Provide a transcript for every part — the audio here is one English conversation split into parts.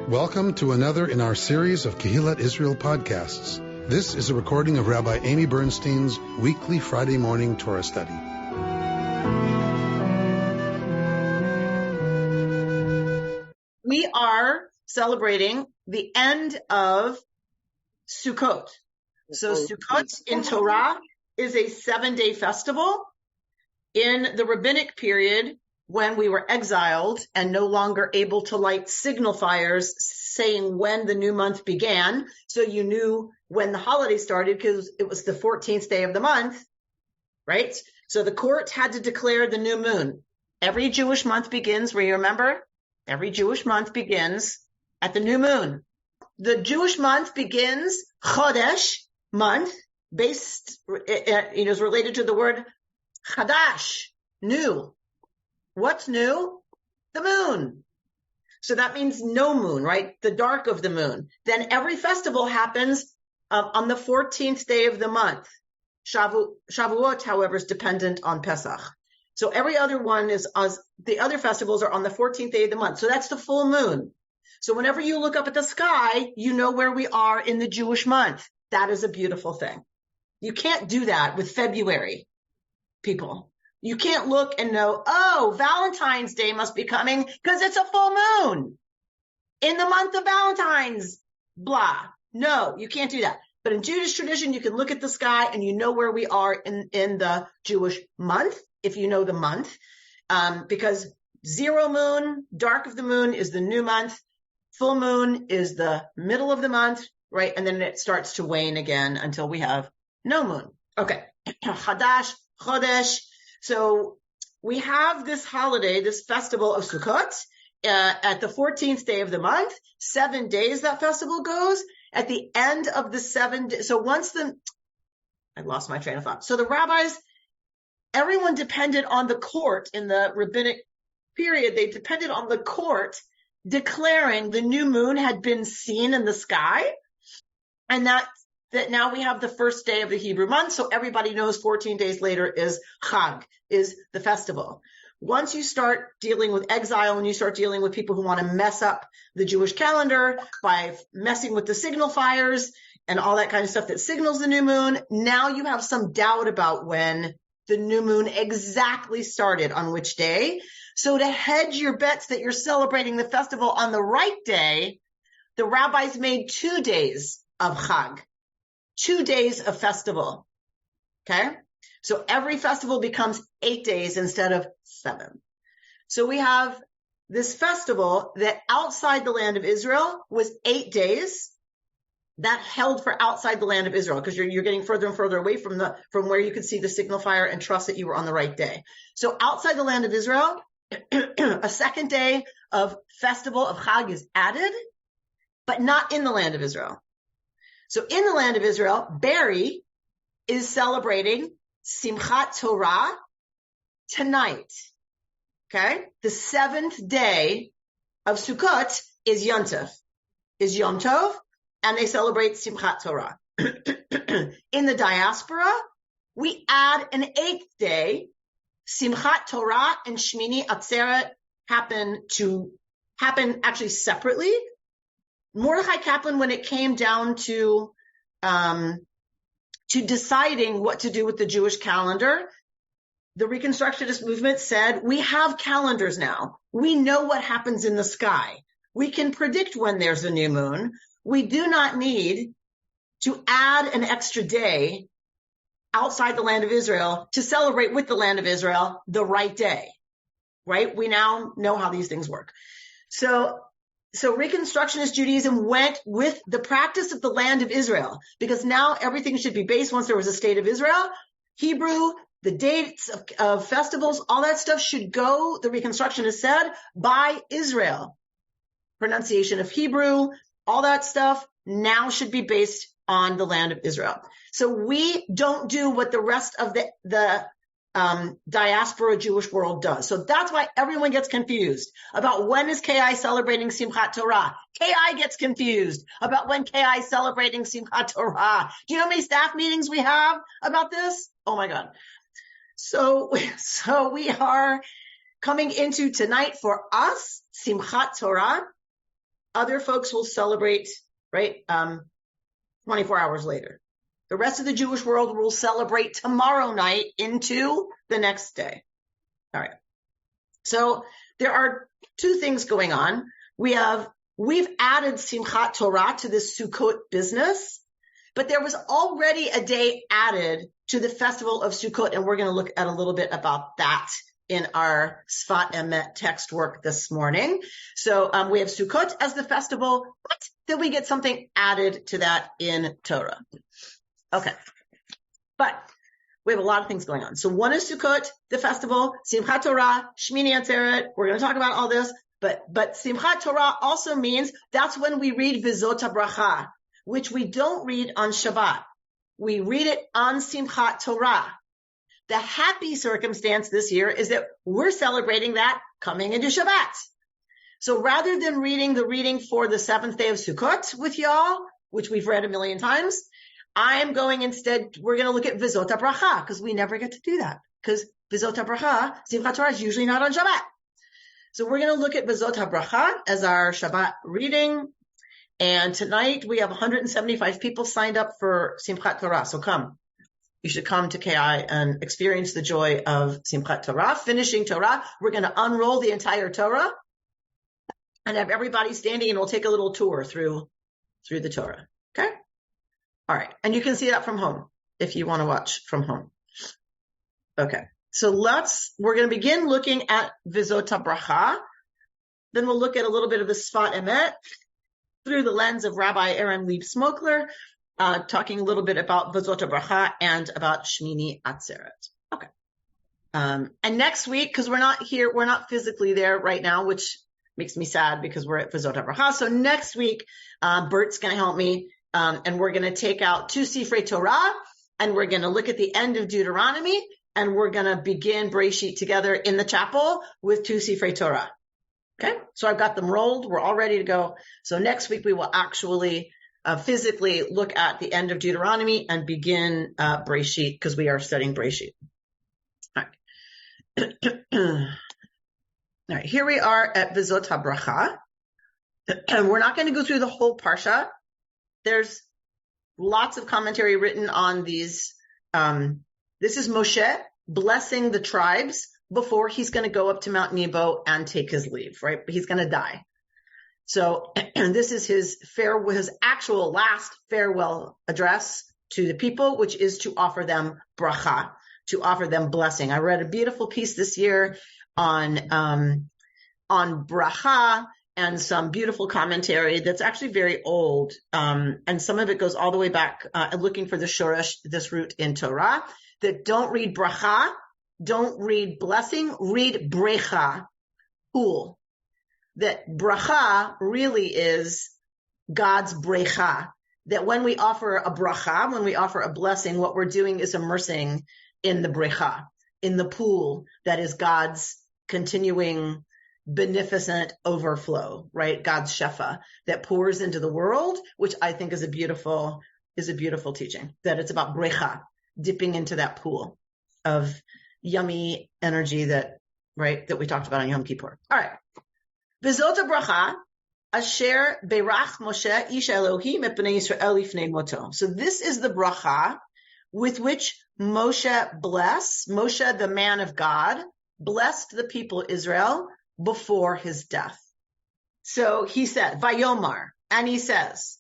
Welcome to another in our series of Kehillat Israel podcasts. This is a recording of Rabbi Amy Bernstein's weekly Friday morning Torah study. We are celebrating the end of Sukkot. So Sukkot in Torah is a 7-day festival. In the rabbinic period, when we were exiled and no longer able to light signal fires saying when the new month began, so you knew when the holiday started because it was the 14th day of the month, right? So the court had to declare the new moon. Every Jewish month begins, where you remember? Every Jewish month begins at the new moon. The Jewish month begins Chodesh, month, based, is related to the word Chadash, new. What's new? The moon. So that means no moon, right? The dark of the moon. Then every festival happens on the 14th day of the month. Shavuot, however, is dependent on Pesach. So every other one is, the other festivals are on the 14th day of the month. So that's the full moon. So whenever you look up at the sky, you know where we are in the Jewish month. That is a beautiful thing. You can't do that with February, people. You can't look and know, oh, Valentine's Day must be coming because it's a full moon in the month of Valentine's, blah. No, you can't do that. But in Jewish tradition, you can look at the sky and you know where we are in the Jewish month, if you know the month, because zero moon, dark of the moon is the new month, full moon is the middle of the month, right? And then it starts to wane again until we have no moon. Okay. Chadash, Chodesh. So we have this holiday, this festival of Sukkot, at the 14th day of the month. 7 days that festival goes. At the end of the 7 days, so I lost my train of thought. So the rabbis, everyone depended on the court in the rabbinic period. They depended on the court declaring the new moon had been seen in the sky, and that now we have the first day of the Hebrew month, so everybody knows 14 days later is Chag, is the festival. Once you start dealing with exile and you start dealing with people who want to mess up the Jewish calendar by messing with the signal fires and all that kind of stuff that signals the new moon, now you have some doubt about when the new moon exactly started, on which day. So to hedge your bets that you're celebrating the festival on the right day, the rabbis made 2 days of Chag. 2 days of festival, okay? So every festival becomes 8 days instead of 7. So we have this festival that outside the land of Israel was 8 days. That held for outside the land of Israel because you're getting further and further away from where you could see the signal fire and trust that you were on the right day. So outside the land of Israel, a second day of festival of Chag is added, but not in the land of Israel. So in the land of Israel, Beri is celebrating Simchat Torah tonight. Okay? The 7th day of Sukkot is Yom Tov, and they celebrate Simchat Torah. In the diaspora, we add an 8th day. Simchat Torah and Shmini Atzeret happen actually separately. Mordechai Kaplan, when it came down to deciding what to do with the Jewish calendar, the Reconstructionist movement said, we have calendars now. We know what happens in the sky. We can predict when there's a new moon. We do not need to add an extra day outside the land of Israel to celebrate with the land of Israel the right day, right? We now know how these things work. So Reconstructionist Judaism went with the practice of the land of Israel because now everything should be based, once there was a state of Israel, Hebrew, the dates of festivals, all that stuff should go, the Reconstructionists said, by Israel. Pronunciation of Hebrew, all that stuff now should be based on the land of Israel. So we don't do what the rest of the diaspora Jewish world does. So that's why everyone gets confused about when is KI celebrating Simchat Torah. KI gets confused about when KI is celebrating Simchat Torah. Do you know how many staff meetings we have about this? Oh my God. So we are coming into tonight for us, Simchat Torah, Other folks will celebrate, right, 24 hours later. The rest of the Jewish world will celebrate tomorrow night into the next day. All right. So there are two things going on. We've added Simchat Torah to this Sukkot business, but there was already a day added to the festival of Sukkot, and we're going to look at a little bit about that in our Sefat Emet text work this morning. So we have Sukkot as the festival, but then we get something added to that in Torah. Okay. But we have a lot of things going on. So one is Sukkot, the festival, Simchat Torah, Shmini Atzeret. We're going to talk about all this, but Simchat Torah also means that's when we read Vzot Habracha, which we don't read on Shabbat. We read it on Simchat Torah. The happy circumstance this year is that we're celebrating that coming into Shabbat. So rather than reading the reading for the seventh day of Sukkot with y'all, which we've read a million times, we're going to look at Vzot Habracha, because we never get to do that. Because Vzot Habracha, Simchat Torah, is usually not on Shabbat. So we're going to look at Vzot Habracha as our Shabbat reading. And tonight we have 175 people signed up for Simchat Torah. So come. You should come to KI and experience the joy of Simchat Torah, finishing Torah. We're going to unroll the entire Torah and have everybody standing, and we'll take a little tour through the Torah. Okay? All right. And you can see that from home if you want to watch from home. Okay. So we're going to begin looking at Vzot Habracha. Then we'll look at a little bit of the Sefat Emet through the lens of Rabbi Erin Smokler, talking a little bit about Vzot Habracha and about Shmini Atzeret. Okay. And next week, because we're not physically there right now, which makes me sad because we're at Vzot Habracha. So next week, Bert's going to help me, and we're going to take out 2 Sifrei Torah, and we're going to look at the end of Deuteronomy, and we're going to begin Breshit together in the chapel with 2 Sifrei Torah. Okay. So I've got them rolled. We're all ready to go. So next week we will actually physically look at the end of Deuteronomy and begin Breshit, because we are studying Breshit. All right. All right. Here we are at Vzot Habracha. And we're not going to go through the whole parsha. There's lots of commentary written on these. This is Moshe blessing the tribes before he's going to go up to Mount Nebo and take his leave, right? He's going to die. So this is his actual last farewell address to the people, which is to offer them bracha, to offer them blessing. I read a beautiful piece this year on bracha and some beautiful commentary that's actually very old. And some of it goes all the way back, looking for the shoresh, this root in Torah, that don't read bracha, don't read blessing, read brecha, pool. That bracha really is God's brecha. That when we offer a bracha, when we offer a blessing, what we're doing is immersing in the brecha, in the pool that is God's continuing beneficent overflow, right? God's shefa that pours into the world, which I think is a beautiful teaching. That it's about brecha, dipping into that pool of yummy energy that we talked about on Yom Kippur. All right. Vzot Habracha, asher berach Moshe ish Elohim et bnei Yisrael lifnei moto. So this is the bracha with which Moshe, the man of God, blessed the people Israel before his death. So he said, Vayomar, and he says,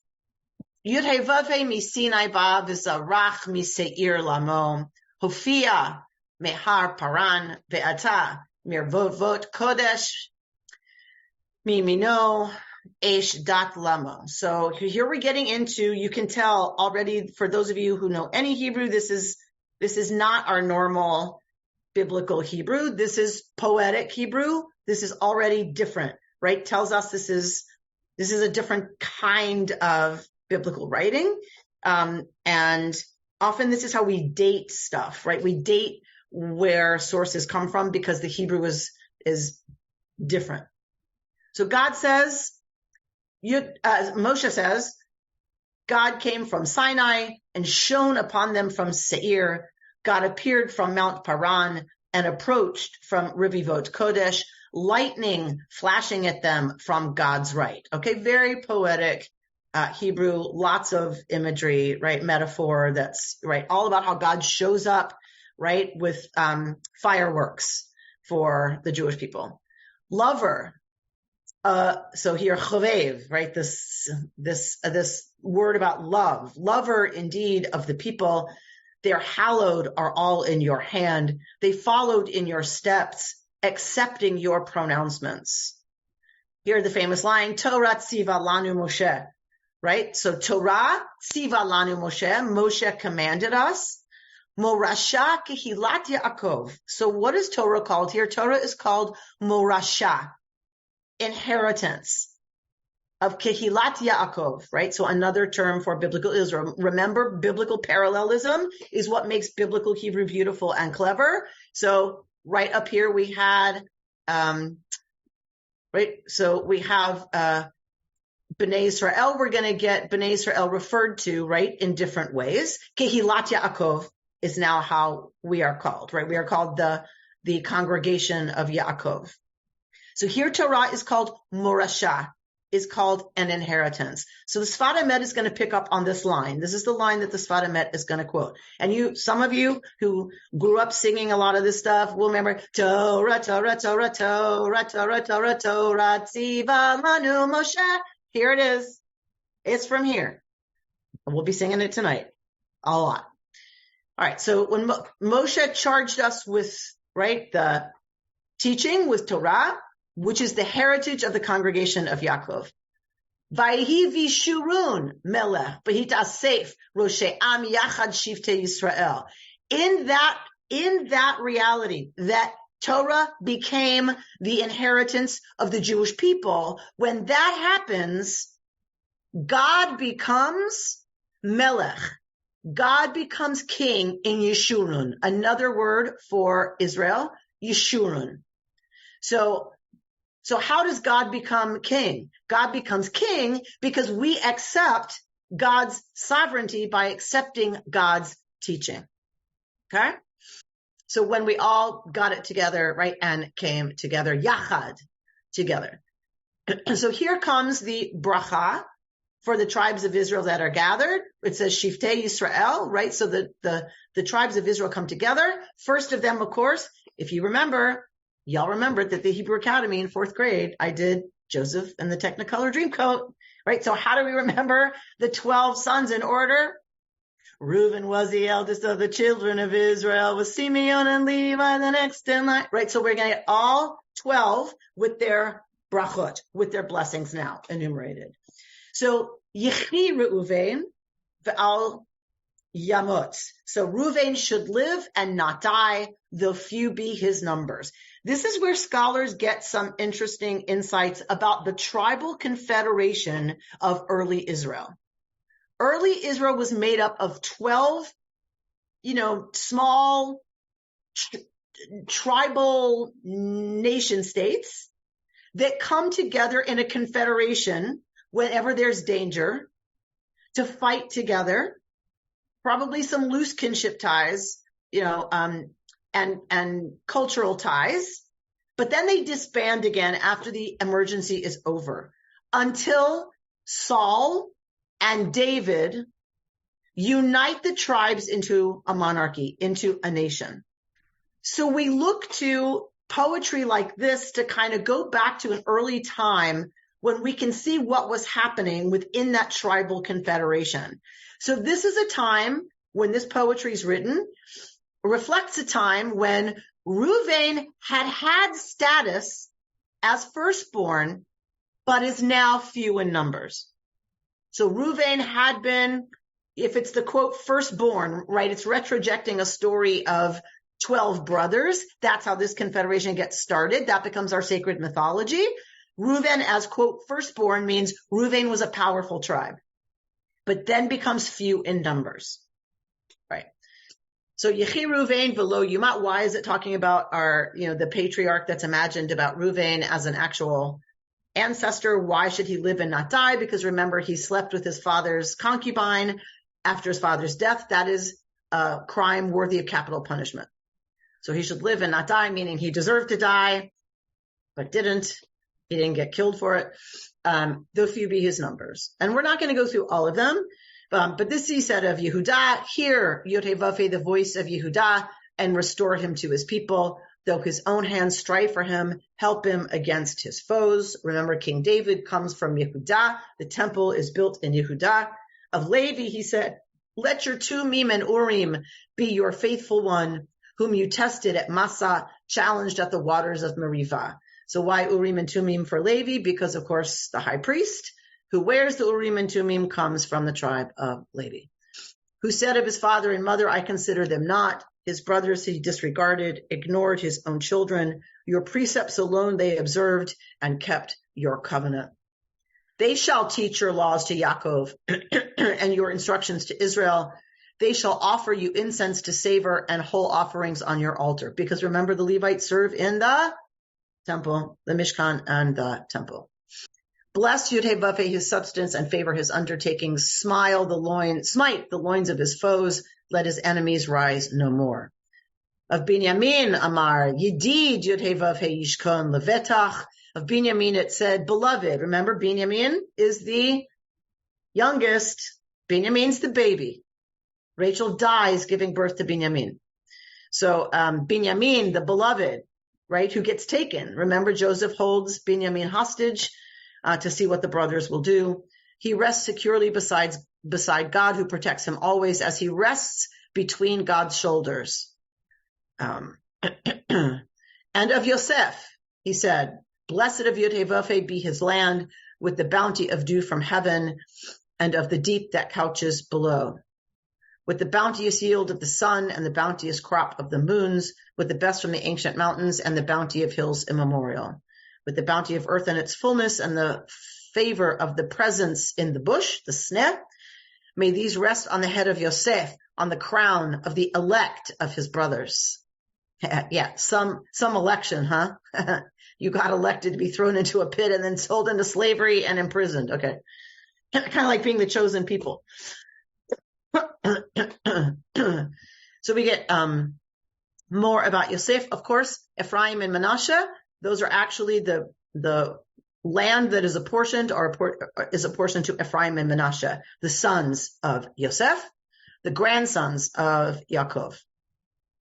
Yud Hei Vav Hei mi Sinai ba v'zarach mi Seir lamo, Hofia mehar paran ve'ata mirvot kodesh mimino esh dat lamo. So here we're getting into, you can tell already, for those of you who know any Hebrew, this is not our normal biblical Hebrew. This is poetic Hebrew. This is already different, right? Tells us this is a different kind of biblical writing. And often this is how we date stuff, right? We date where sources come from because the Hebrew is different. So God says, Moshe says, God came from Sinai and shone upon them from Seir. God appeared from Mount Paran and approached from Rivivot Kodesh. lightning flashing at them from God's right. Okay, very poetic Hebrew, lots of imagery, right? Metaphor that's right, all about how God shows up, right, with fireworks for the Jewish people. Lover. So here, chovev, right? This word about love. Lover indeed of the people. They're hallowed are all in your hand. They followed in your steps, accepting your pronouncements. Here, the famous line, Torah tziva lanu Moshe, right? So Torah tziva lanu Moshe, Moshe commanded us. Morasha kehilat Yaakov. So what is Torah called here? Torah is called morasha, inheritance of Kehilat Yaakov, right? So another term for biblical Israel. Remember, biblical parallelism is what makes biblical Hebrew beautiful and clever. So right up here we had, right? So we have Bnei Israel. We're going to get Bnei Israel referred to, right, in different ways. Kehilat Yaakov is now how we are called, right? We are called the congregation of Yaakov. So here Torah is called morasha, is called an inheritance. So the Sefat Emet is going to pick up on this line. This is the line that the Sefat Emet is going to quote. And some of you who grew up singing a lot of this stuff will remember Torah, Torah, Torah, Torah, Torah, Torah, Torah, Tziva Lanu Moshe. Here it is. It's from here. We'll be singing it tonight a lot. All right. So when Moshe charged us with, right, the teaching with Torah, which is the heritage of the congregation of Yaakov. Vayhi vishurun melech b'hitasef roshei am yachad shivtei Yisrael. In that reality, that Torah became the inheritance of the Jewish people. When that happens, God becomes melech. God becomes king in Yeshurun. Another word for Israel, Yeshurun. So how does God become king? God becomes king because we accept God's sovereignty by accepting God's teaching. Okay? So when we all got it together, right, and came together, yachad, together. So here comes the bracha for the tribes of Israel that are gathered. It says Shiftei Yisrael, right? So the tribes of Israel come together. First of them, of course, if you remember, y'all remember that the Hebrew Academy in 4th grade, I did Joseph and the Technicolor Dreamcoat, right? So how do we remember the 12 sons in order? Reuben was the eldest of the children of Israel, with Simeon and Levi the next in line, right? So we're going to get all 12 with their brachot, with their blessings now enumerated. So Yichi Reuven ve'al Yamot. So Reuven should live and not die, though few be his numbers. This is where scholars get some interesting insights about the tribal confederation of early Israel. Early Israel was made up of 12, small tribal nation states that come together in a confederation whenever there's danger to fight together. Probably some loose kinship ties, and cultural ties, but then they disband again after the emergency is over until Saul and David unite the tribes into a monarchy, into a nation. So we look to poetry like this to kind of go back to an early time when we can see what was happening within that tribal confederation. So this is a time when this poetry is written, reflects a time when Reuven had status as firstborn, but is now few in numbers. So Reuven had been, if it's the quote firstborn, right, it's retrojecting a story of 12 brothers. That's how this confederation gets started. That becomes our sacred mythology. Reuven as quote firstborn means Reuven was a powerful tribe, but then becomes few in numbers. Right. So Yechi Reuven velo Yumat. Why is it talking about the patriarch that's imagined about Reuven as an actual ancestor? Why should he live and not die? Because remember, he slept with his father's concubine after his father's death. That is a crime worthy of capital punishment. So he should live and not die, meaning he deserved to die. but didn't. He didn't get killed for it. Though few be his numbers. And we're not going to go through all of them. But this he said of Yehudah, hear Yod-Heh-Vav-Heh, the voice of Yehudah, and restore him to his people. Though his own hands strive for him, help him against his foes. Remember, King David comes from Yehudah. The temple is built in Yehudah. Of Levi, he said, let your Tumim and Urim be your faithful one, whom you tested at Massa, challenged at the waters of Merivah. So why Urim and Tumim for Levi? Because, of course, the high priest who wears the Urim and Tumim comes from the tribe of Levi. Who said of his father and mother, I consider them not. His brothers he disregarded, ignored his own children. Your precepts alone they observed and kept your covenant. They shall teach your laws to Yaakov and your instructions to Israel. They shall offer you incense to savor and whole offerings on your altar. Because remember, the Levites serve in the temple, the Mishkan and the temple. Bless Yod-Heh-Vav-Heh his substance and favor his undertakings. Smite the loins of his foes. Let his enemies rise no more. Of Binyamin Amar, Yedid Yod-Heh-Vav-Heh Yishkon Levetach. Of Binyamin it said, beloved. Remember, Binyamin is the youngest. Binyamin's the baby. Rachel dies giving birth to Binyamin. So Binyamin, the beloved, right, who gets taken. Remember, Joseph holds Binyamin hostage to see what the brothers will do. He rests securely beside God, who protects him always, as he rests between God's shoulders. And of Yosef, he said, blessed of Yod-Heh-Vav-Heh be his land, with the bounty of dew from heaven, and of the deep that couches below. With the bounteous yield of the sun, and the bounteous crop of the moons, with the best from the ancient mountains, and the bounty of hills immemorial. With the bounty of earth and its fullness, and the favor of the presence in the bush, the sneh, may these rest on the head of Yosef, on the crown of the elect of his brothers. Yeah, some election, huh? You got elected to be thrown into a pit and then sold into slavery and imprisoned. Okay. Kind of like being the chosen people. So we get more about Yosef, of course. Ephraim and Manasseh, those are actually the land that is apportioned to Ephraim and Manasseh, the sons of Yosef, the grandsons of Yaakov.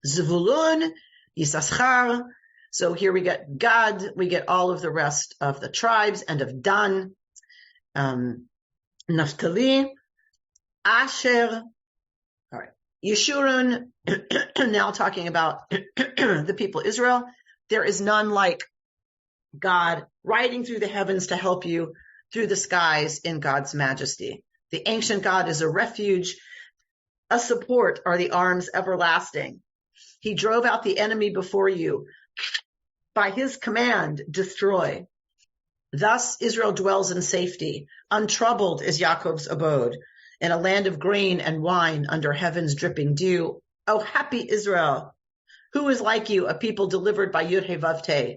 Zvulun, Yisachar. So here we get Gad, we get all of the rest of the tribes, and of Dan, Naphtali, Asher. All right, Yeshurun. Now talking about the people Israel. There is none like God riding through the heavens to help you through the skies in God's majesty. The ancient God is a refuge, a support are the arms everlasting. He drove out the enemy before you. By his command, destroy. Thus Israel dwells in safety. Untroubled is Yaakov's abode, in a land of grain and wine under heaven's dripping dew. O happy Israel! Who is like you, a people delivered by Yod-Heh-Vav-Heh?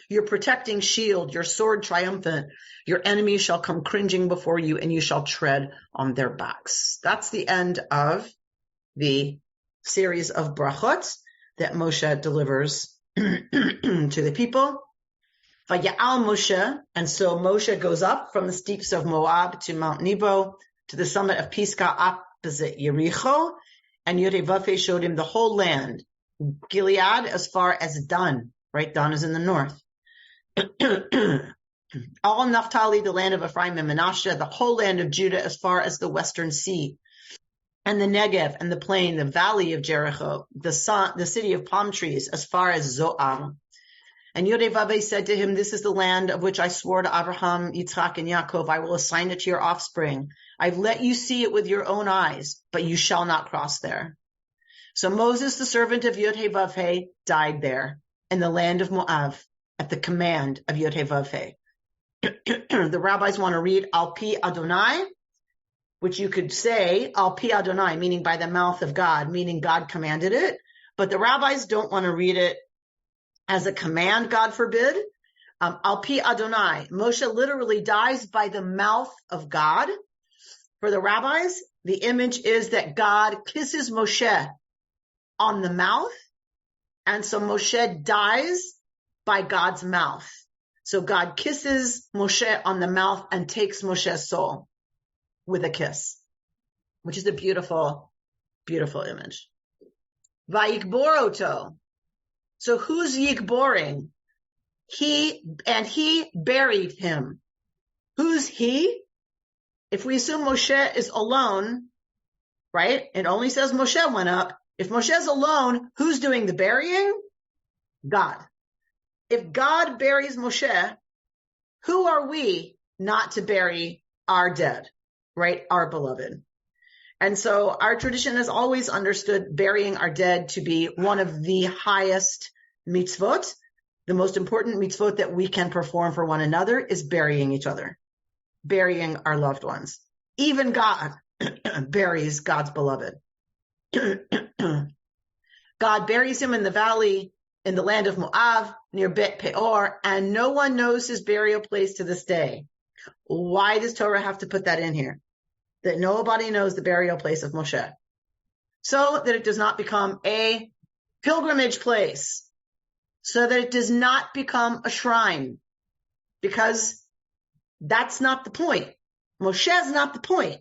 Your protecting shield, your sword triumphant. Your enemies shall come cringing before you, and you shall tread on their backs. That's the end of the series of brachot that Moshe delivers to the people. Vaya'al Moshe, and so Moshe goes up from the steeps of Moab to Mount Nebo, to the summit of Pisgah opposite Yericho, and Yod-Heh-Vav-Heh showed him the whole land, Gilead as far as Dan, right? Dan is in the north. All Naphtali, the land of Ephraim and Manasseh, the whole land of Judah as far as the western sea, and the Negev and the plain, the valley of Jericho, the city of palm trees as far as Zoar. And Yod-Heh-Vav-Heh said to him, this is the land of which I swore to Abraham, Yitzchak, and Yaakov. I will assign it to your offspring. I've let you see it with your own eyes, but you shall not cross there. So Moses, the servant of Yod-Heh-Vav-Heh, died there in the land of Moab at the command of Yod-Heh-Vav-Heh. The rabbis want to read Al Pi Adonai, which you could say Al Pi Adonai, meaning by the mouth of God, meaning God commanded it. But the rabbis don't want to read it as a command, God forbid. Al Pi Adonai, Moshe literally dies by the mouth of God. For the rabbis, the image is that God kisses Moshe on the mouth. And so Moshe dies by God's mouth. So God kisses Moshe on the mouth and takes Moshe's soul with a kiss, which is a beautiful, beautiful image. Vayikbor oto. So who's yikboring? He buried him. Who's he? If we assume Moshe is alone, right? It only says Moshe went up. If Moshe's alone, who's doing the burying? God. If God buries Moshe, who are we not to bury our dead, right? Our beloved. And so our tradition has always understood burying our dead to be one of the highest mitzvot. The most important mitzvot that we can perform for one another is burying each other, burying our loved ones. Even God buries God's beloved. God buries him in the valley in the land of Moab near Bet Peor, and no one knows his burial place to this day. Why does Torah have to put that in here? That nobody knows the burial place of Moshe. So that it does not become a pilgrimage place. So that it does not become a shrine. Because that's not the point. Moshe is not the point.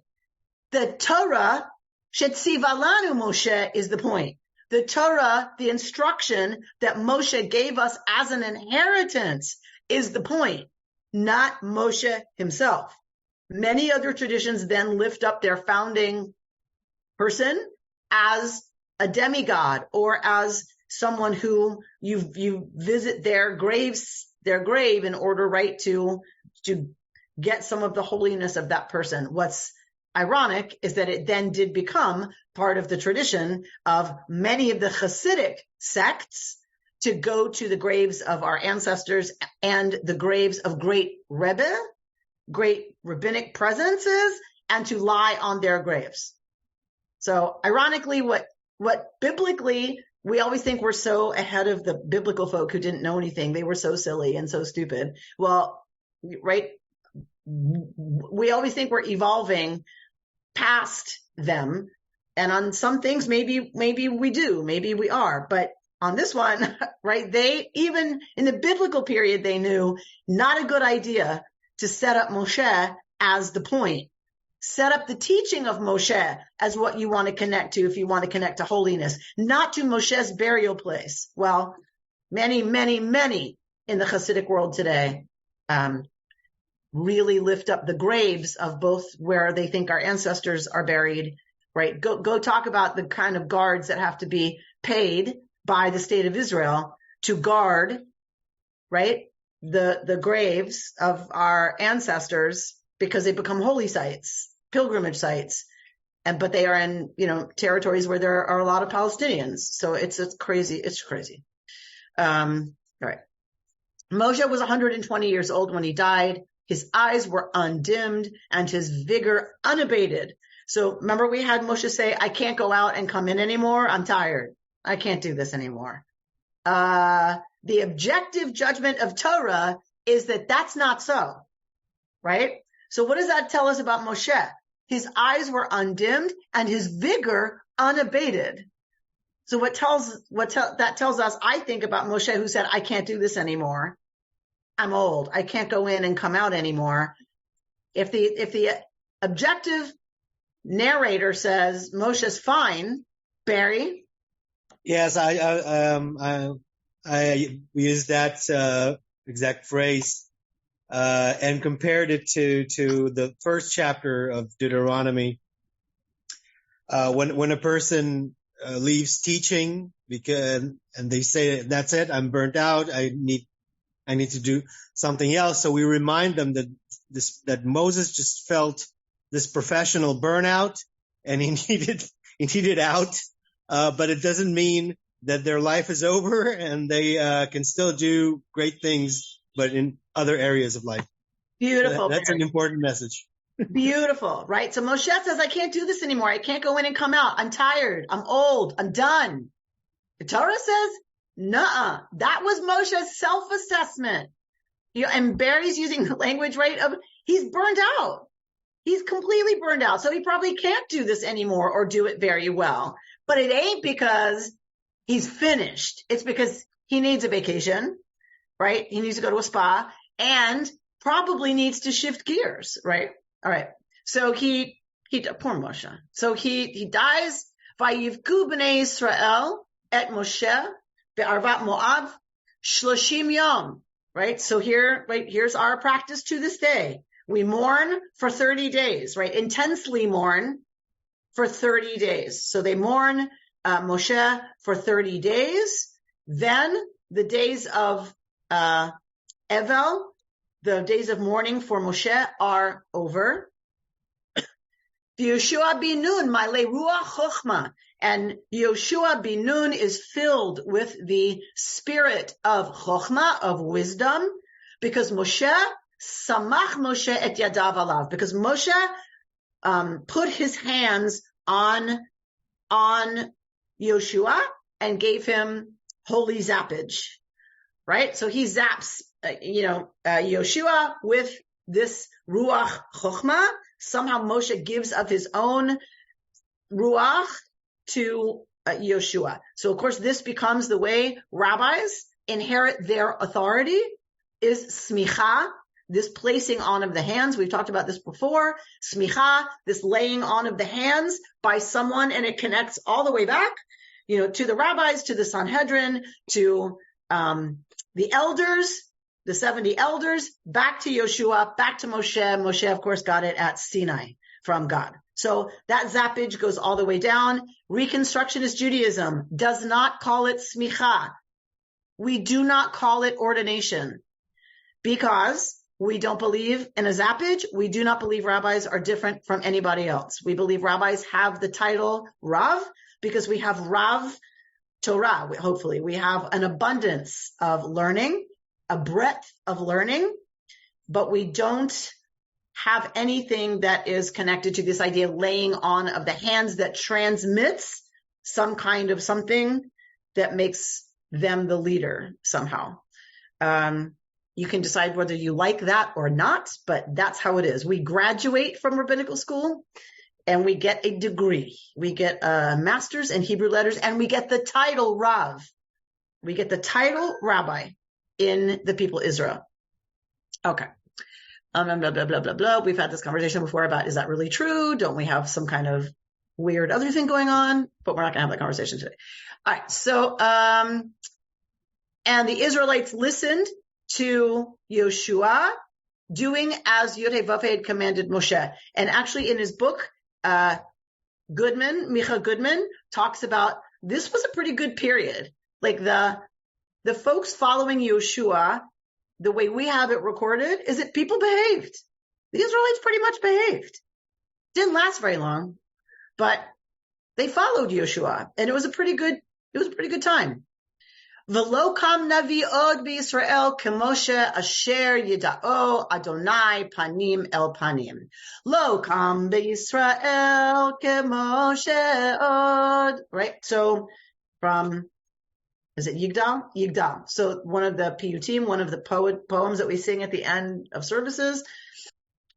The Torah, Shetziva lanu Moshe, is the point. The Torah, the instruction that Moshe gave us as an inheritance, is the point, not Moshe himself. Many other traditions then lift up their founding person as a demigod or as someone who you visit their grave in order, right, to get some of the holiness of that person. What's ironic is that it then did become part of the tradition of many of the Hasidic sects to go to the graves of our ancestors and the graves of great Rebbe, great rabbinic presences, and to lie on their graves. So ironically, what biblically, we always think we're so ahead of the biblical folk who didn't know anything. They were so silly and so stupid. Well, right? We always think we're evolving past them. And on some things, maybe we do, maybe we are. But on this one, right, they, even in the biblical period, they knew not a good idea to set up Moshe as the point. Set up the teaching of Moshe as what you want to connect to if you want to connect to holiness, not to Moshe's burial place. Well, many, many, many in the Hasidic world today really lift up the graves of both where they think our ancestors are buried, right? Go talk about the kind of guards that have to be paid by the state of Israel to guard, right, the graves of our ancestors because they become holy sites, pilgrimage sites, but they are in, territories where there are a lot of Palestinians. So it's crazy. It's crazy. All right. Moshe was 120 years old when he died. His eyes were undimmed and his vigor unabated. So remember we had Moshe say, I can't go out and come in anymore. I'm tired. I can't do this anymore. The objective judgment of Torah is that that's not so, right? So what does that tell us about Moshe? His eyes were undimmed and his vigor unabated. So that tells us, I think, about Moshe, who said, I can't do this anymore. I'm old. I can't go in and come out anymore. If the objective narrator says Moshe's fine, Barry? Yes, I used that exact phrase and compared it to the first chapter of Deuteronomy. When a person leaves teaching and they say, that's it, I'm burnt out, I need to do something else. So we remind them that Moses just felt this professional burnout and he needed out. But it doesn't mean that their life is over and they can still do great things, but in other areas of life. Beautiful. That's an important message. Beautiful, right? So Moshe says, I can't do this anymore. I can't go in and come out. I'm tired. I'm old. I'm done. The Torah says, nuh-uh. That was Moshe's self-assessment. And Barry's using the language, right, of he's burned out. He's completely burned out. So he probably can't do this anymore or do it very well. But it ain't because he's finished. It's because he needs a vacation, right? He needs to go to a spa and probably needs to shift gears, right? All right. So he poor Moshe. So he dies. Vayivku b'nei Yisrael et Moshe be'arvat Moav shloshim yom. Right. So here's our practice to this day. We mourn for 30 days, right? Intensely mourn for 30 days. So they mourn Moshe for 30 days. Then the days of Evel, the days of mourning for Moshe are over. Yoshua bin Nun, Malei Ruach Chochma. And Yoshua bin Nun is filled with the spirit of Chochma, of wisdom, because Moshe, Samach Moshe et Yadav alav, because Moshe put his hands on Yoshua and gave him holy zappage, right? So he zaps, Yoshua with this Ruach Chochma. Somehow Moshe gives of his own Ruach to Yoshua. So of course this becomes the way rabbis inherit their authority, is smicha, this placing on of the hands. We've talked about this before. Smicha, this laying on of the hands by someone, and it connects all the way back, to the rabbis, to the Sanhedrin, to the elders, the 70 elders, back to Yoshua, back to Moshe. Moshe, of course, got it at Sinai from God. So that zappage goes all the way down. Reconstructionist Judaism does not call it smicha. We do not call it ordination because we don't believe in a zappage. We do not believe rabbis are different from anybody else. We believe rabbis have the title Rav because we have Rav Torah, hopefully. We have an abundance of learning, a breadth of learning, but we don't have anything that is connected to this idea of laying on of the hands that transmits some kind of something that makes them the leader somehow. You can decide whether you like that or not, but that's how it is. We graduate from rabbinical school and we get a degree. We get a master's in Hebrew letters and we get the title Rav. We get the title rabbi in the people Israel. Okay. Blah, blah, blah, blah, blah. We've had this conversation before about, is that really true? Don't we have some kind of weird other thing going on? But we're not going to have that conversation today. All right. So, and the Israelites listened to Yoshua doing as Yod-Heh-Vav-Heh had commanded Moshe. And actually in his book, Micha Goodman talks about this was a pretty good period. Like the folks following Yoshua, the way we have it recorded is that people behaved. The Israelites pretty much behaved. Didn't last very long, but they followed Yoshua, and it was a pretty good time. V'lo kam navi od b'Yisrael k'Moshe asher yida'o Adonai panim el panim. Lo kam b'Yisrael k'Moshe od. Right? So from, is it Yigdal? Yigdal. So one of the piyutim, one of the poems that we sing at the end of services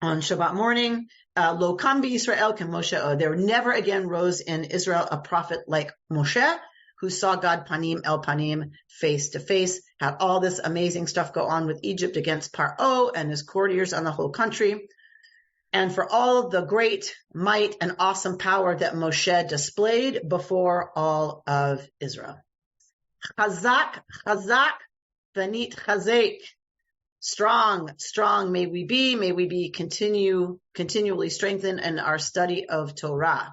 on Shabbat morning, Lo kam b'Yisrael k'Moshe od. There never again rose in Israel a prophet like Moshe, who saw God panim el panim, face to face, had all this amazing stuff go on with Egypt against Paro and his courtiers on the whole country. And for all the great might and awesome power that Moshe displayed before all of Israel. Chazak, chazak, v'nit chazek. Strong, strong may we be continually strengthened in our study of Torah.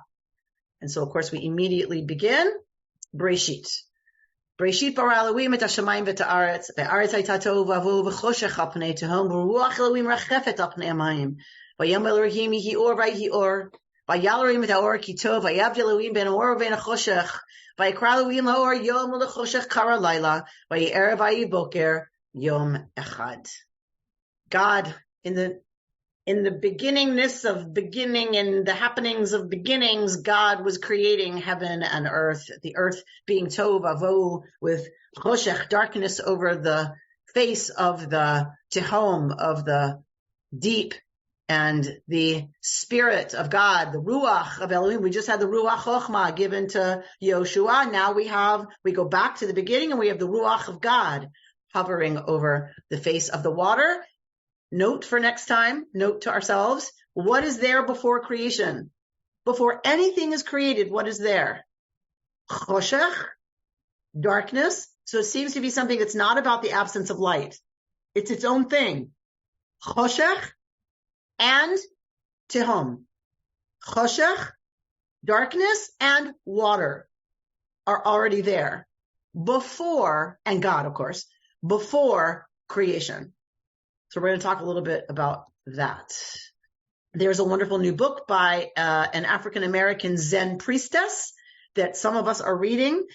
And so, of course, we immediately begin Breshit. Breshit bara Elohim et hashamayim v'et haaretz, v'haaretz hayta tohu v'avu v'choshech al pnei tehom, v'ruach Elohim rachefet al pnei hamayim. V'yam Elohim yihi or v'yihi or, v'yal Elohim et haor ki tov, v'yavd Elohim ben or v'en hachoshech, v'yikra Elohim haor yom u'lechoshech kara laila, v'yi'erev v'yi boker yom echad. God, in the beginningness of beginning and the happenings of beginnings, God was creating heaven and earth, the earth being tov avo, with choshech, darkness over the face of the tehom, of the deep, and the spirit of God, the ruach of Elohim. We just had the ruach chochma given to Yoshua. Now we go back to the beginning and we have the ruach of God. hovering over the face of the water. Note for next time, note to ourselves, what is there before creation? Before anything is created, what is there? Choshech, darkness. So it seems to be something that's not about the absence of light. It's its own thing. Choshech and tehom. Choshech, darkness, and water are already there before, and God, of course, before creation. So we're going to talk a little bit about that. There's a wonderful new book by an African-American Zen priestess that some of us are reading.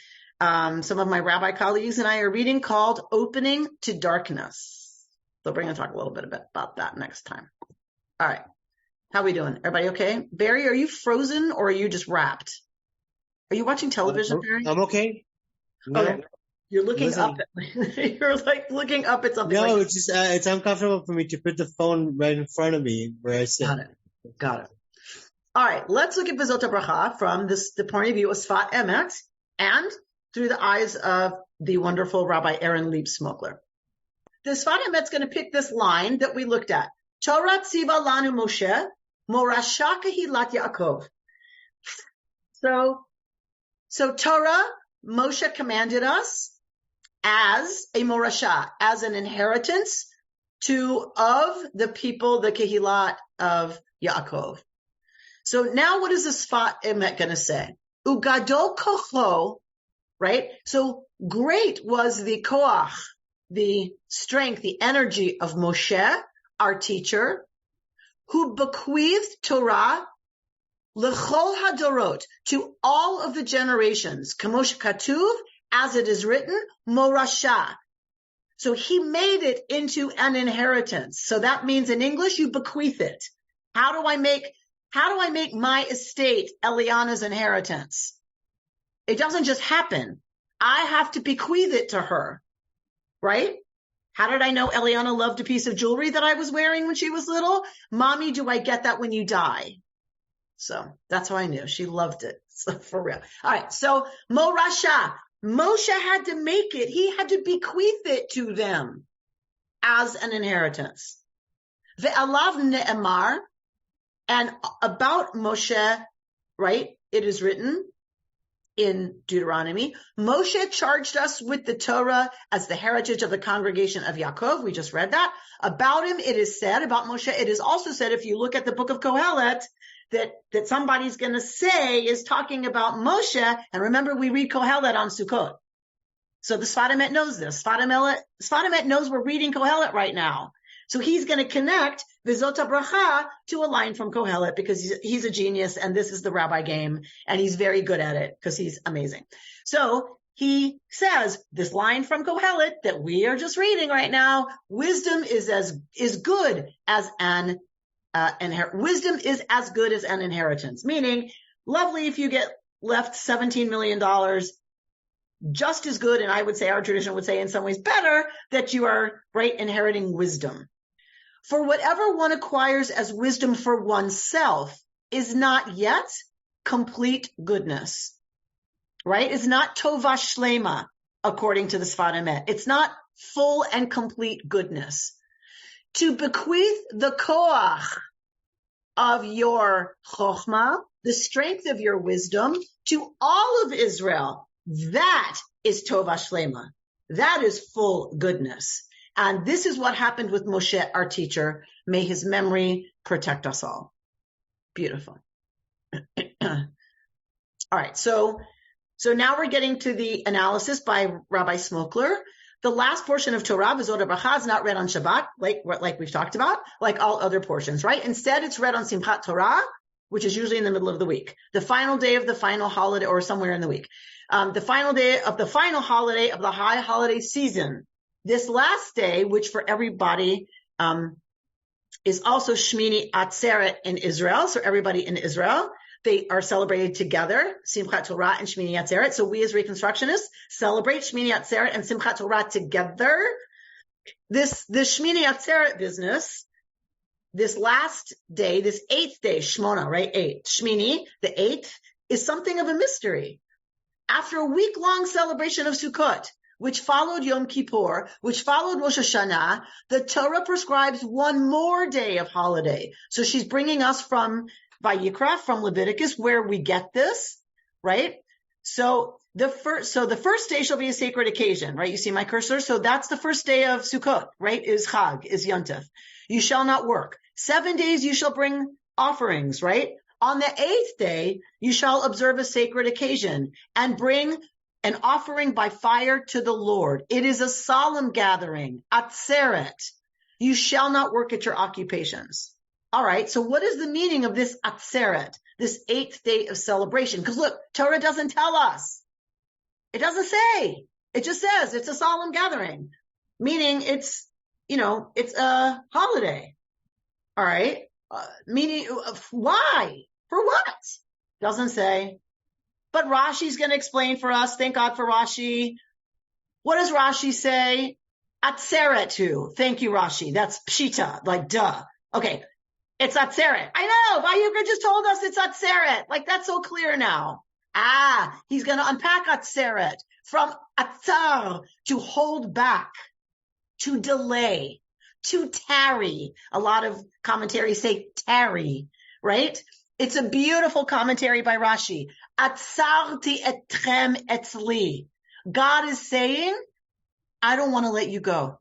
Some of my rabbi colleagues and I are reading, called Opening to Darkness. So we're going to talk a little bit about that next time. All right. How are we doing? Everybody okay? Barry, are you frozen or are you just wrapped? Are you watching television, Barry? I'm okay. No. Okay. You're looking up. You're like looking up at something. No, like, it's just it's uncomfortable for me to put the phone right in front of me where I sit. Got it. All right, let's look at Vzot Habracha from the point of view of Sefat Emet and through the eyes of the wonderful Rabbi Erin Smokler. The Sefat Emet's going to pick this line that we looked at. Torah tziva lanu Moshe, morasha kehilat Yaakov. So Torah, Moshe commanded us as a morasha, as an inheritance of the people, the kehilat of Yaakov. So now what is the Sefat Emet going to say? Ugadol kocho, right? So great was the koach, the strength, the energy of Moshe, our teacher, who bequeathed Torah l'chol hadorot, to all of the generations, kamosh katuv, as it is written, morasha. So he made it into an inheritance. So that means in English, you bequeath it. How do I make my estate Eliana's inheritance? It doesn't just happen. I have to bequeath it to her, right? How did I know Eliana loved a piece of jewelry that I was wearing when she was little? Mommy, do I get that when you die? So that's how I knew. She loved it. So for real. All right. So morasha. Moshe had to make it. He had to bequeath it to them as an inheritance. Ve'alav ne'emar, and about Moshe, right? It is written in Deuteronomy, Moshe charged us with the Torah as the heritage of the congregation of Yaakov. We just read that. About him, it is said, about Moshe, it is also said, if you look at the book of Kohelet, that somebody's going to say is talking about Moshe. And remember, we read Kohelet on Sukkot. So the Sefat Emet knows this. Sefat Emet knows we're reading Kohelet right now. So he's going to connect Vzot Habracha to a line from Kohelet because he's a genius and this is the rabbi game and he's very good at it because he's amazing. So he says this line from Kohelet that we are just reading right now, wisdom is good as an wisdom is as good as an inheritance, meaning lovely if you get left $17 million, just as good, and I would say our tradition would say in some ways better, that you are inheriting wisdom. For whatever one acquires as wisdom for oneself is not yet complete goodness, right? It's not tova shlema, according to the Sefat Emet. It's not full and complete goodness. To bequeath the koach of your chokhmah, the strength of your wisdom, to all of Israel, that is tova shlema. That is full goodness. And this is what happened with Moshe, our teacher. May his memory protect us all. Beautiful. All right. So now we're getting to the analysis by Rabbi Smokler. The last portion of Torah, Vzot Habracha, is not read on Shabbat, like we've talked about, like all other portions, right? Instead, it's read on Simchat Torah, which is usually in the middle of the week, the final day of the final holiday, or somewhere in the week, the final day of the final holiday of the high holiday season. This last day, which for everybody is also Shmini Atzeret in Israel, so everybody in Israel, they are celebrated together, Simchat Torah and Shmini Atzeret. So we as Reconstructionists celebrate Shmini Atzeret and Simchat Torah together. This Shmini Atzeret business, this last day, this 8th day, Shmona, right? 8. Shmini, the 8th, is something of a mystery. After a week-long celebration of Sukkot, which followed Yom Kippur, which followed Rosh Hashanah, the Torah prescribes one more day of holiday. So she's bringing us from Vayikra, from Leviticus, where we get this, right? So the first day shall be a sacred occasion, right? You see my cursor? So that's the first day of Sukkot, right? Is Chag, is Yontif. You shall not work. 7 days you shall bring offerings, right? On the 8th day, you shall observe a sacred occasion and bring an offering by fire to the Lord. It is a solemn gathering, atzeret. You shall not work at your occupations. All right, so what is the meaning of this atzeret, this 8th day of celebration? Because look, Torah doesn't tell us. It doesn't say. It just says it's a solemn gathering, meaning it's a holiday. All right, meaning why? For what? Doesn't say. But Rashi's going to explain for us. Thank God for Rashi. What does Rashi say? Atzeretu. Thank you, Rashi. That's pshita, like duh. Okay, it's atzeret. I know. Vayikra just told us it's atzeret. Like that's so clear now. He's going to unpack atzeret from atzar, to hold back, to delay, to tarry. A lot of commentaries say tarry, right? It's a beautiful commentary by Rashi. Atzarti etchem etzli. God is saying, I don't want to let you go.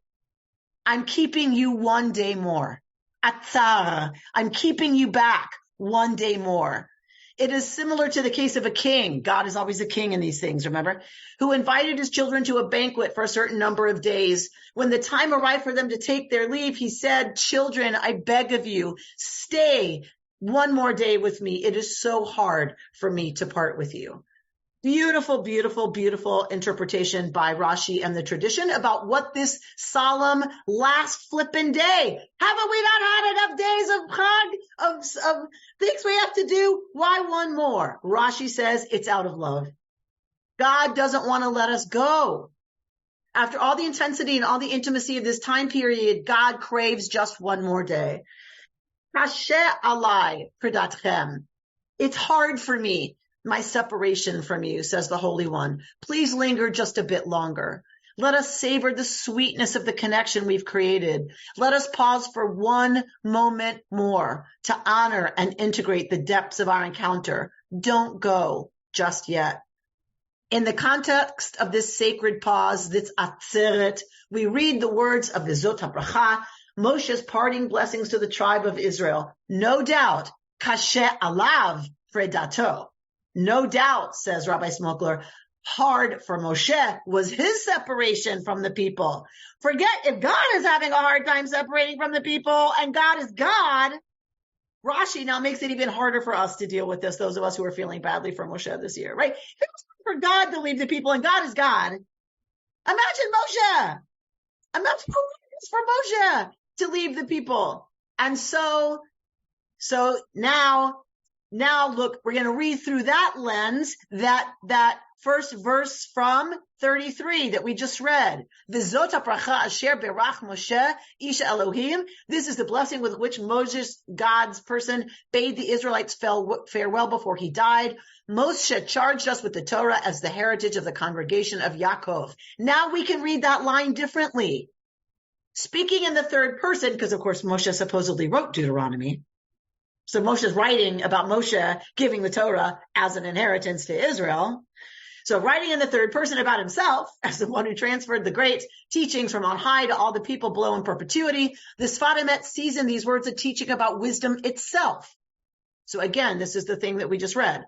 I'm keeping you 1 day more. Atzar. I'm keeping you back 1 day more. It is similar to the case of a king. God is always a king in these things, remember? Who invited his children to a banquet for a certain number of days. When the time arrived for them to take their leave, he said, children, I beg of you, stay 1 more day with me. It is so hard for me to part with you. Beautiful, beautiful, beautiful interpretation by Rashi and the tradition about what this solemn last flippin' day. Haven't we not had enough days of Chag, of things we have to do? Why 1 more? Rashi says it's out of love. God doesn't want to let us go. After all the intensity and all the intimacy of this time period, God craves just 1 more day. Kashe alai pridatchem. It's hard for me, my separation from you, says the Holy One. Please linger just a bit longer. Let us savor the sweetness of the connection we've created. Let us pause for 1 moment more to honor and integrate the depths of our encounter. Don't go just yet. In the context of this sacred pause, this atzeret, we read the words of the Vzot Habracha, Moshe's parting blessings to the tribe of Israel. No doubt, kashe alav fredato. No doubt, says Rabbi Smokler, hard for Moshe was his separation from the people. Forget if God is having a hard time separating from the people and God is God. Rashi now makes it even harder for us to deal with this, those of us who are feeling badly for Moshe this year, right? If it was for God to leave the people and God is God, imagine Moshe. Imagine who it is for Moshe to leave the people. And so now look, we're going to read through that lens, that first verse from 33 that we just read. Vzot Habracha asher berach Moshe ish Elohim. This is the blessing with which Moses, God's person, bade the Israelites farewell before he died. Moshe charged us with the Torah as the heritage of the congregation of Yaakov. Now we can read that line differently. Speaking in the third person, because of course Moshe supposedly wrote Deuteronomy. So Moshe's writing about Moshe giving the Torah as an inheritance to Israel. So writing in the third person about himself as the one who transferred the great teachings from on high to all the people below in perpetuity, the Sefat Emet sees in these words a teaching about wisdom itself. So again, this is the thing that we just read,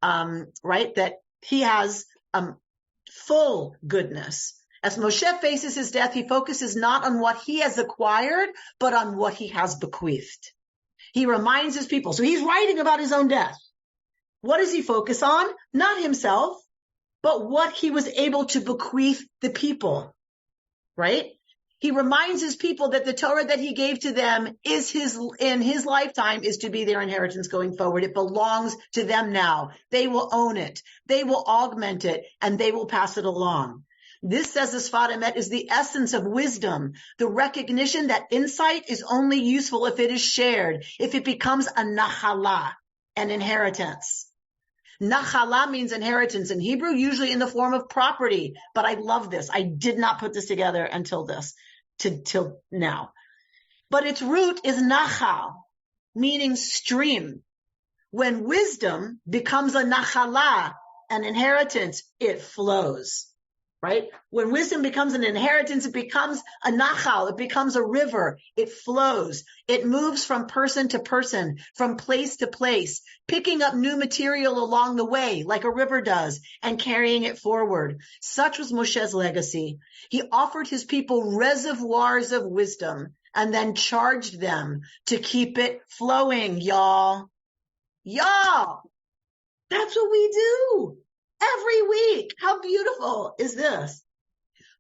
right? That he has full goodness. As Moshe faces his death, he focuses not on what he has acquired, but on what he has bequeathed. He reminds his people. So he's writing about his own death. What does he focus on? Not himself, but what he was able to bequeath the people, right? He reminds his people that the Torah that he gave to them is in his lifetime is to be their inheritance going forward. It belongs to them now. They will own it. They will augment it, and they will pass it along. This, says the Sefat Emet, is the essence of wisdom, the recognition that insight is only useful if it is shared, if it becomes a nachala, an inheritance. Nachala means inheritance in Hebrew, usually in the form of property. But I love this. I did not put this together until till now. But its root is nachal, meaning stream. When wisdom becomes a nachala, an inheritance, it flows, right? When wisdom becomes an inheritance, it becomes a nachal, it becomes a river, it flows. It moves from person to person, from place to place, picking up new material along the way, like a river does, and carrying it forward. Such was Moshe's legacy. He offered his people reservoirs of wisdom and then charged them to keep it flowing, y'all. Y'all, that's what we do every week. How beautiful is this?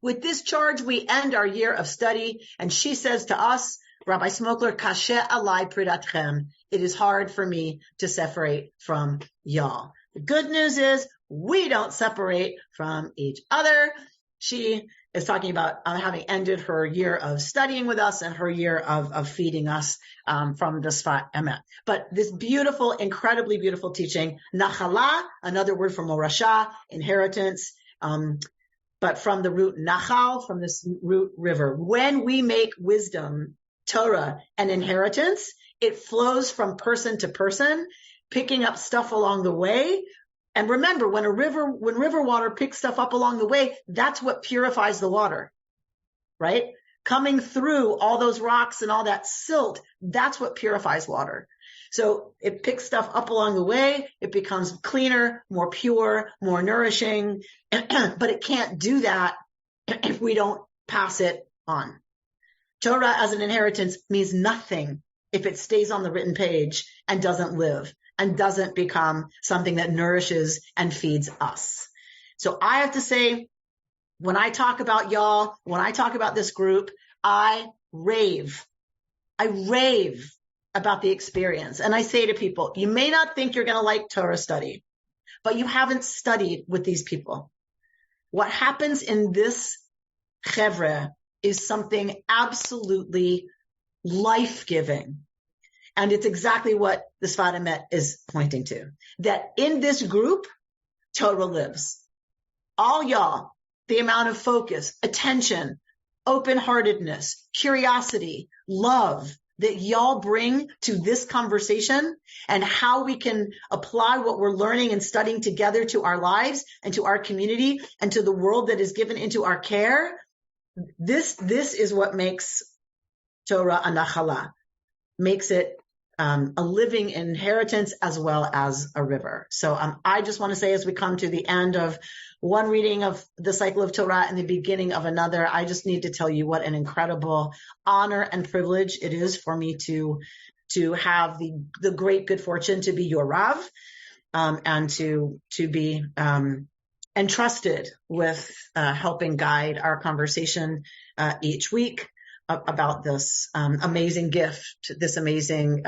With this charge, we end our year of study, and she says to us, Rabbi Smokler, Kashe alai pridatchem. It is hard for me to separate from y'all. The good news is we don't separate from each other. She is talking about having ended her year of studying with us and her year of feeding us from the Sefat Emet. But this beautiful, incredibly beautiful teaching, nachala, another word for morasha, inheritance, but from the root nachal, from this root river. When we make wisdom, Torah, an inheritance, it flows from person to person, picking up stuff along the way. And remember, when river water picks stuff up along the way, that's what purifies the water, right? Coming through all those rocks and all that silt, that's what purifies water. So it picks stuff up along the way. It becomes cleaner, more pure, more nourishing, but it can't do that if we don't pass it on. Torah as an inheritance means nothing if it stays on the written page and doesn't live, and doesn't become something that nourishes and feeds us. So I have to say, when I talk about y'all, when I talk about this group, I rave about the experience. And I say to people, you may not think you're going to like Torah study, but you haven't studied with these people. What happens in this chevre is something absolutely life-giving. And it's exactly what the Sefat Emet is pointing to. That in this group, Torah lives. All y'all, the amount of focus, attention, open-heartedness, curiosity, love that y'all bring to this conversation and how we can apply what we're learning and studying together to our lives and to our community and to the world that is given into our care. This is what makes Torah a nachala, makes it a living inheritance as well as a river. So I just want to say, as we come to the end of one reading of the cycle of Torah and the beginning of another, I just need to tell you what an incredible honor and privilege it is for me to have the great good fortune to be your Rav, and to be entrusted with helping guide our conversation each week about this amazing gift, this amazing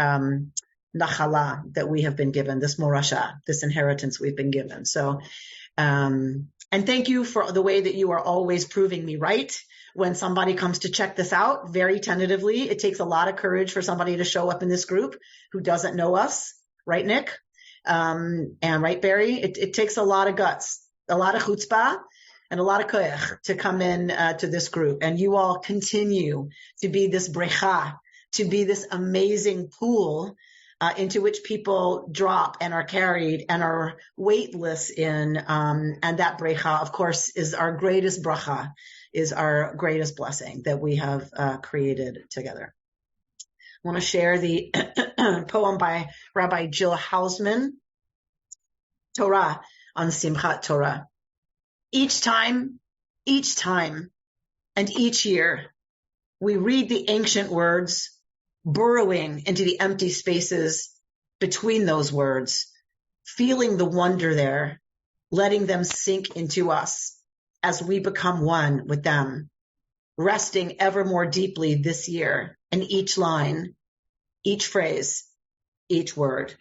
nachala that we have been given, this morasha, this inheritance we've been given. So, and thank you for the way that you are always proving me right when somebody comes to check this out very tentatively. It takes a lot of courage for somebody to show up in this group who doesn't know us, right, Nick? And right, Barry? It takes a lot of guts, a lot of chutzpah, and a lot of koyach to come in to this group. And you all continue to be this brecha, to be this amazing pool into which people drop and are carried and are weightless in. And that brecha, of course, is our greatest bracha, is our greatest blessing that we have created together. I want to share the poem by Rabbi Jill Hausman, Torah, on Simchat Torah. Each time, and each year, we read the ancient words, burrowing into the empty spaces between those words, feeling the wonder there, letting them sink into us as we become one with them, resting ever more deeply this year in each line, each phrase, each word,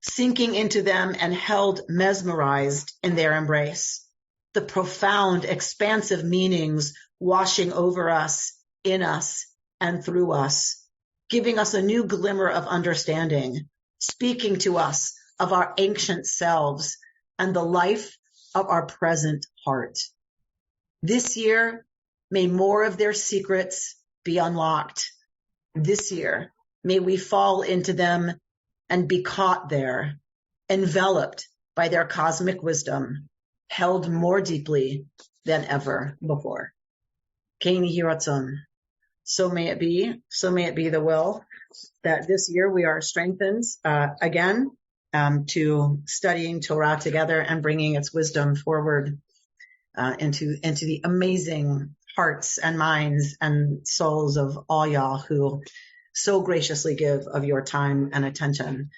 sinking into them and held mesmerized in their embrace. The profound, expansive meanings washing over us, in us, and through us, giving us a new glimmer of understanding, speaking to us of our ancient selves and the life of our present heart. This year, may more of their secrets be unlocked. This year, may we fall into them and be caught there, enveloped by their cosmic wisdom, held more deeply than ever before. Keini Hiratzon. So may it be the will that this year we are strengthened again to studying Torah together and bringing its wisdom forward into the amazing hearts and minds and souls of all y'all who so graciously give of your time and attention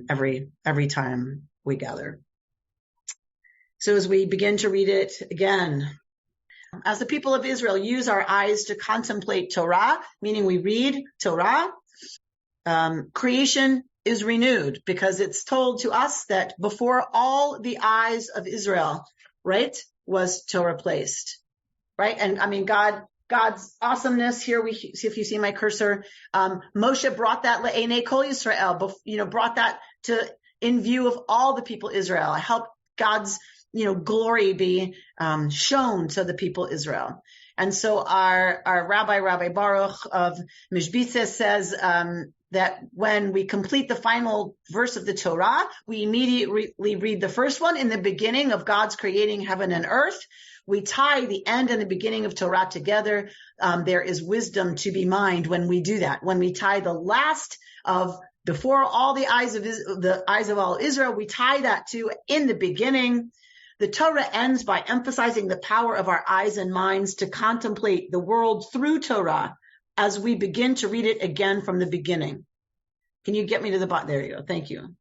every time we gather. So as we begin to read it again, as the people of Israel use our eyes to contemplate Torah, meaning we read Torah, creation is renewed, because it's told to us that before all the eyes of Israel, right, was Torah placed, right? And I mean, God's awesomeness here. We see, if you see my cursor, Moshe brought that le'enei kol Yisrael, brought that to in view of all the people Israel. I helped God's glory be shown to the people Israel. And so our Rabbi Baruch of Mishbitze says that when we complete the final verse of the Torah, we immediately read the first one in the beginning of God's creating heaven and earth. We tie the end and the beginning of Torah together. There is wisdom to be mined when we do that. When we tie the last of before all the eyes of all Israel, we tie that to in the beginning. The Torah ends by emphasizing the power of our eyes and minds to contemplate the world through Torah as we begin to read it again from the beginning. Can you get me to the bottom? There you go. Thank you.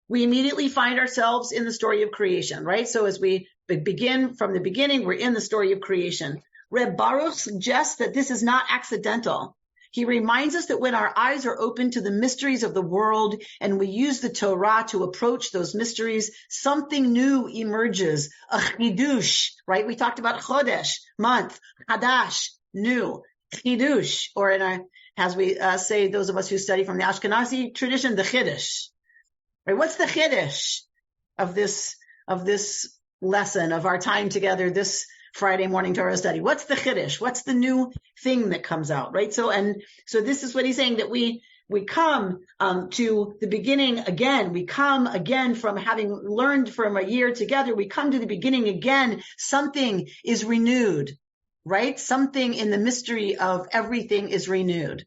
We immediately find ourselves in the story of creation, right? So as we begin from the beginning, we're in the story of creation. Reb Baruch suggests that this is not accidental. He reminds us that when our eyes are open to the mysteries of the world and we use the Torah to approach those mysteries, something new emerges, a chidush, right? We talked about chodesh, month, hadash, new, chidush, or as we say, those of us who study from the Ashkenazi tradition, the chiddush. Right? What's the chiddush of this lesson, of our time together, this Friday morning Torah study? What's the chiddush? What's the new thing that comes out, right? So this is what he's saying, that we come to the beginning again. We come again from having learned from a year together. We come to the beginning again. Something is renewed, right? Something in the mystery of everything is renewed.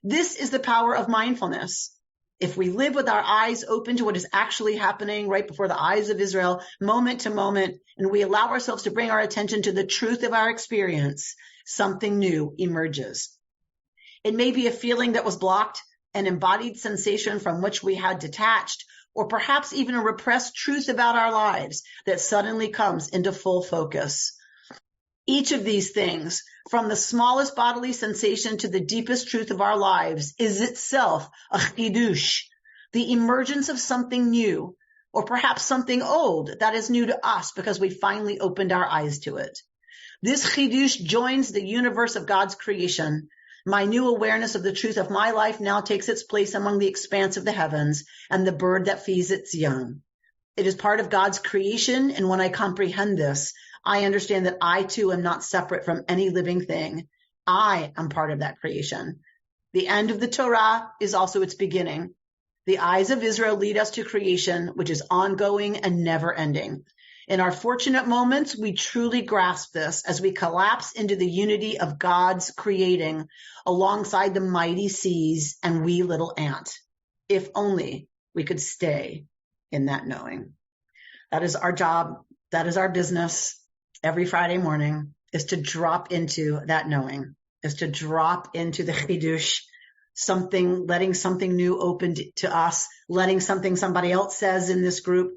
This is the power of mindfulness. If we live with our eyes open to what is actually happening right before the eyes of Israel, moment to moment, and we allow ourselves to bring our attention to the truth of our experience, something new emerges. It may be a feeling that was blocked, an embodied sensation from which we had detached, or perhaps even a repressed truth about our lives that suddenly comes into full focus. Each of these things, from the smallest bodily sensation to the deepest truth of our lives, is itself a chidush, the emergence of something new, or perhaps something old that is new to us because we finally opened our eyes to it. This chidush joins the universe of God's creation. My new awareness of the truth of my life now takes its place among the expanse of the heavens and the bird that feeds its young. It is part of God's creation, and when I comprehend this, I understand that I too am not separate from any living thing. I am part of that creation. The end of the Torah is also its beginning. The eyes of Israel lead us to creation, which is ongoing and never ending. In our fortunate moments, we truly grasp this as we collapse into the unity of God's creating alongside the mighty seas and wee little ant. If only we could stay in that knowing. That is our job. That is our business. Every Friday morning is to drop into that knowing, is to drop into the chidush, letting something new open to us, letting something somebody else says in this group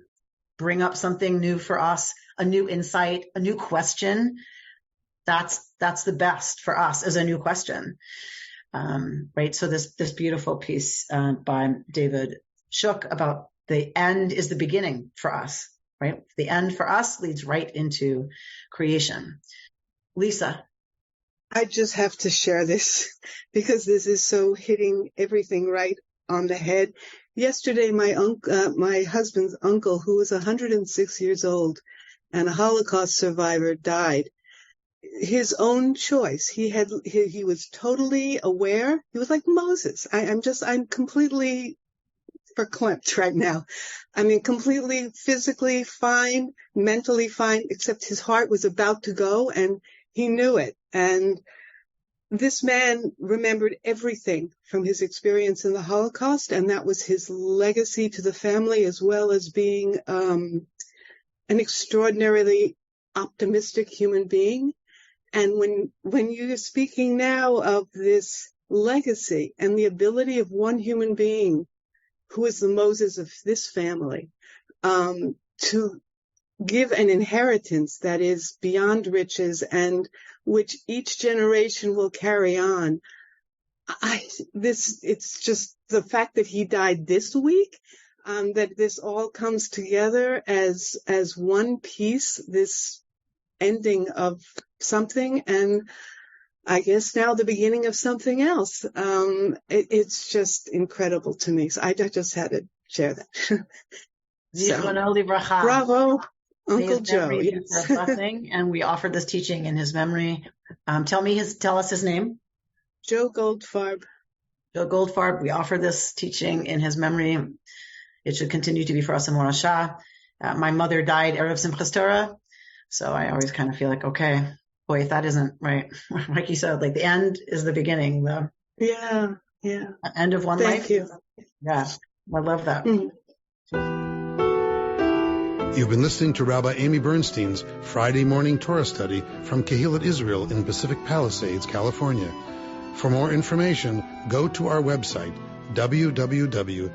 bring up something new for us, a new insight, a new question. That's the best for us, as a new question. Right. So this beautiful piece by David Schuck about the end is the beginning for us. Right? The end for us leads right into creation. Lisa. I just have to share this because this is so hitting everything right on the head. Yesterday, my husband's uncle, who was 106 years old and a Holocaust survivor, died. His own choice. He was totally aware. He was like Moses. I'm completely verklempt right now. I mean, completely physically fine, mentally fine, except his heart was about to go and he knew it. And this man remembered everything from his experience in the Holocaust, and that was his legacy to the family, as well as being an extraordinarily optimistic human being. And when you're speaking now of this legacy and the ability of one human being, who is the Moses of this family, to give an inheritance that is beyond riches and which each generation will carry on. It's just the fact that he died this week, that this all comes together as one piece, this ending of something, and I guess now the beginning of something else. It's just incredible to me. So I just had to share that. Zichrono livracha. Bravo, May Uncle his Joe. memory be Yes. for a blessing, and we offer this teaching in his memory. Tell us his name. Joe Goldfarb. Joe Goldfarb. We offer this teaching in his memory. It should continue to be for us in Morashah. My mother died Erev Simchas Torah, so I always kind of feel like, okay, boy, if that isn't right, like you said, like the end is the beginning. The end of one life. Thank you. Yeah, I love that. Mm. You've been listening to Rabbi Amy Bernstein's Friday morning Torah study from Kehillat Israel in Pacific Palisades, California. For more information, go to our website, www.ourki.org.